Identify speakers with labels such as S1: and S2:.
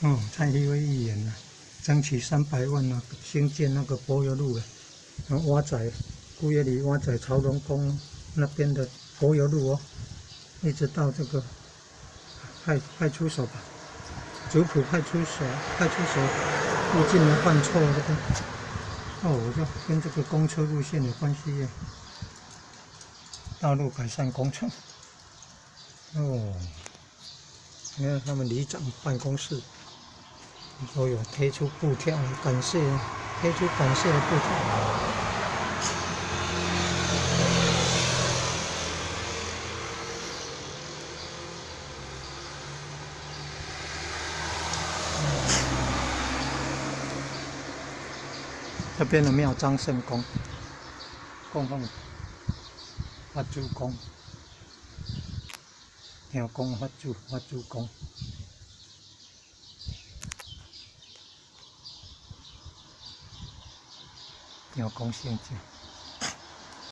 S1: 哦，蔡英文议员啊，争取300万啊，兴建那个柏油路啊，挖仔，古月里挖仔朝龙宫那边的柏油路哦，一直到这个派出所吧，竹埔派出所附近的犯错这个，哦，这跟这个公车路线有关系耶。道路改善工程，哦，你看他们里长办公室都有推出布条，推出感谢的布条。这边的庙张圣公，供奉发主公，听讲发主公。听讲圣者。